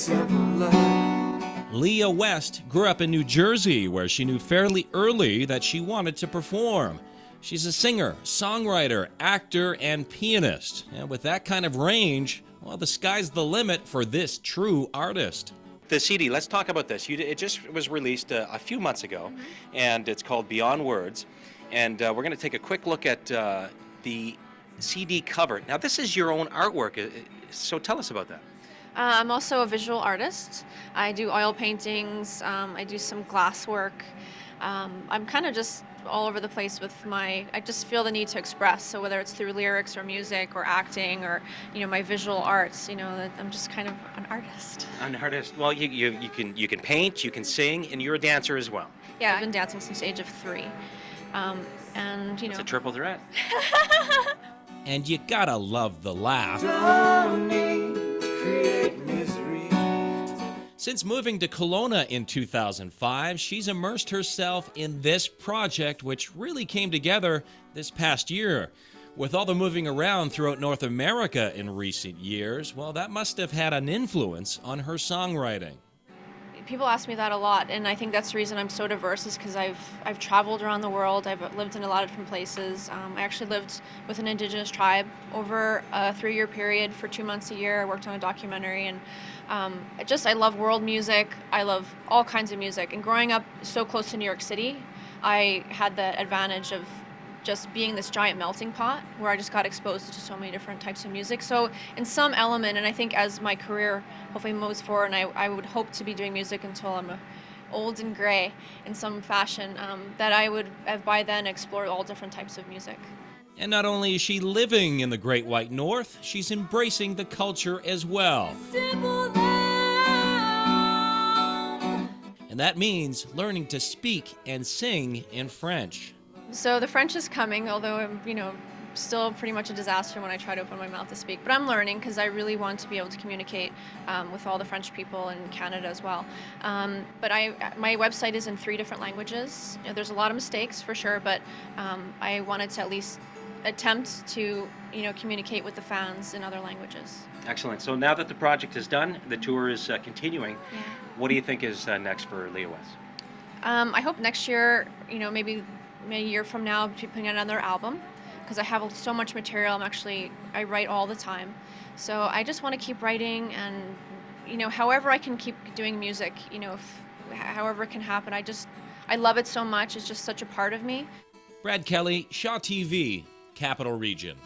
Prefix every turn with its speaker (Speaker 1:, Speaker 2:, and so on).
Speaker 1: simple love.
Speaker 2: Leah West grew up in New Jersey, where she knew fairly early that she wanted to perform. She's a singer, songwriter, actor, and pianist. And with that kind of range, well, the sky's the limit for this true artist.
Speaker 3: The CD, let's talk about this. It just was released a few months ago, and it's called Beyond Words. And we're going to take a quick look at the CD cover. Now, this is your own artwork, so tell us about that.
Speaker 4: I'm also a visual artist. I do oil paintings, I do some glass work. I'm kind of just all over the place with I just feel the need to express. So whether it's through lyrics or music or acting or, my visual arts, that I'm just kind of an artist.
Speaker 3: An artist. Well, you can paint, you can sing, and you're a dancer as well.
Speaker 4: Yeah, I've been dancing since the age of 3. And,
Speaker 3: It's a triple threat.
Speaker 2: And you gotta love the laugh.
Speaker 1: Don't need to create misery.
Speaker 2: Since moving to Kelowna in 2005, she's immersed herself in this project, which really came together this past year. With all the moving around throughout North America in recent years, well, that must have had an influence on her songwriting.
Speaker 4: People ask me that a lot, and I think that's the reason I'm so diverse is because I've traveled around the world. I've lived in a lot of different places. I actually lived with an Indigenous tribe over a 3-year period for 2 months a year. I worked on a documentary, and I love world music. I love all kinds of music. And growing up so close to New York City, I had the advantage of just being this giant melting pot where I just got exposed to so many different types of music. So in some element, and I think as my career hopefully moves forward, and I would hope to be doing music until I'm old and gray in some fashion, that I would have by then explored all different types of music.
Speaker 2: And not only is she living in the Great White North, she's embracing the culture as well. And that means learning to speak and sing in French.
Speaker 4: So the French is coming, although I'm, still pretty much a disaster when I try to open my mouth to speak. But I'm learning because I really want to be able to communicate with all the French people in Canada as well. But my website is in 3 different languages. There's a lot of mistakes for sure, but I wanted to at least attempt to, communicate with the fans in other languages.
Speaker 3: Excellent. So now that the project is done, the tour is continuing.
Speaker 4: Yeah.
Speaker 3: What do you think is next for Leah West?
Speaker 4: I hope next year, maybe a year from now, I'll be putting out another album because I have so much material. I write all the time. So I just want to keep writing and, however I can keep doing music, however it can happen. I love it so much. It's just such a part of me.
Speaker 2: Brad Kelly, Shaw TV, Capital Region.